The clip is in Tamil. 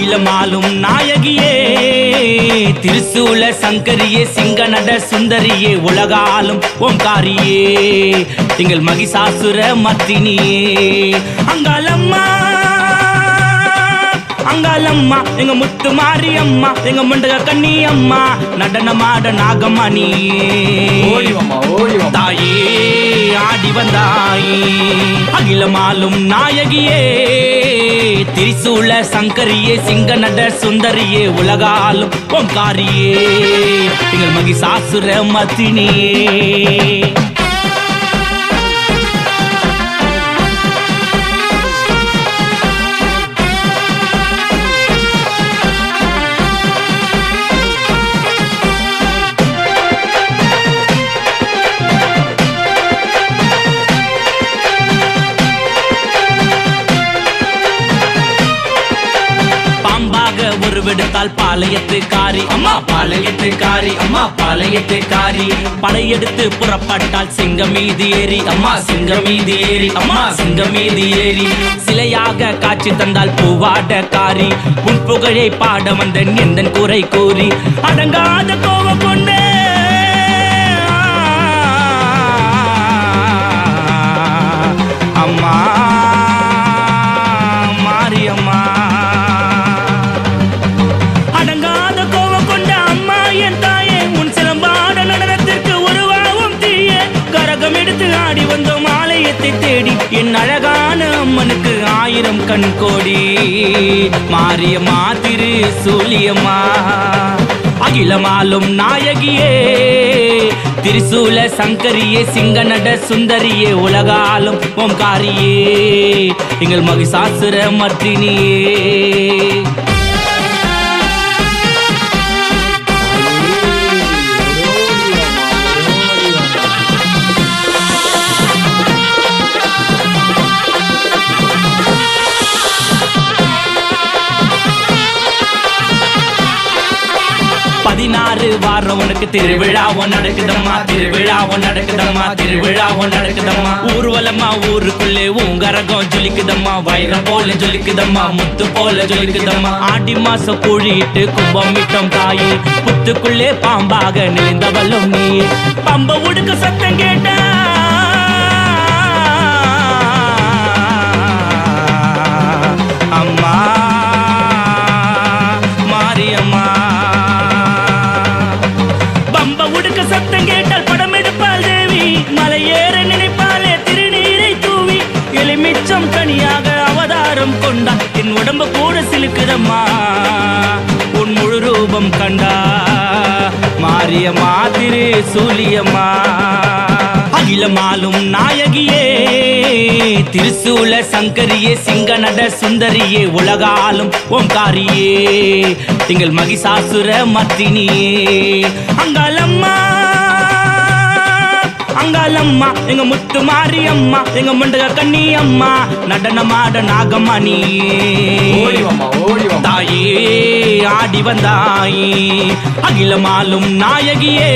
அகிலமாலும் நாயகியே திருசூல சங்கரியே சிங்கநட சுந்தரியே உலகாலும் ஓங்காரியே திங்கள் மகிஷாசுர மர்த்தினியே அங்காளம்மா அங்காளம்மா எங்க முத்து மாரியம்மா எங்க முண்டக கண்ணி அம்மா நடனமாட நாகம்மா நீ தாயே ஆடி வந்தாயே அகிலமாலும் நாயகியே திரிசூல சங்கரியே சிங்கநட சுந்தரியே உலகாலும் ஓங்காரியே எங்கள் மகிஷாசுர மர்த்தினியே விடுத்தால் பாளையத்து காரி அம்மா பாளையத்து காரி அம்மா பாளையத்து காரி படையெடுத்து புறப்பட்டால் சிங்கம் மீது ஏறி அம்மா சிங்கம் மீது ஏறி அம்மா சிங்கம் மீது ஏறி சிலையாக காட்சி தந்தால் பூவாட காரி உன் புகழை பாட வந்தன் எந்தன் குறை கூறி அடங்காத கோபம் கொண்டு அம்மா மாரியம்மா ஆடி வந்தோம் ஆலயத்தை தேடி என் அழகான அம்மனுக்கு 1000 கண் கோடி மாரியம்மா திரு சூலியம்மா அகிலமாலும் நாயகியே திரிசூல சங்கரியே சிங்கநட சுந்தரியே உலகாலும் ஓங்காரியே எங்கள் மகிஷாசுர மர்த்தினியே வாரம் உனக்கு திருவிழாவும் நடக்குதம்மா திருவிழாவும் நடக்குதம்மா திருவிழாவும் நடக்குதம்மா ஊர்வலமா ஊருக்குள்ளே உங்கரகம் ஜொலிக்குதம்மா வைரம் போல ஜொலிக்குதம்மா முத்து போல ஜொலிக்குதம்மா ஆடி மாசம் கூழிட்டு கும்பம் விட்டோம் தாயே புத்துக்குள்ளே பாம்பாக நிலைந்தவளும் நீ பம்ப உடுக்க சத்தம் கேட்ட அம்மா மாரியம்மா சத்தம் கேட்டால் படம் எடுப்பாள் தேவி மலை ஏற நினைப்பாலே திருநீரை தூவி எலுமிச்சம் கனியாக அவதாரம் கொண்டா என் உடம்பு கூட சிலுக்குதம்மா உன் முழு ரூபம் கண்டா மாரியம்மா திரு சூலியம்மா அகிலமாலும் நாயகியே திருசூல சங்கரியே சிங்கநட சுந்தரியே உலகாலும் ஓங்காரியே திங்கள் மகிஷாசுர மர்த்தினியே அங்காளம்மா அங்காளம்மா எங்க முத்து மாரியம்மா எங்க முண்டக கண்ணி அம்மா நடனமாட நாகம்மா நீ தாயே ஆடி வந்தாயே அகிலமாலும் நாயகியே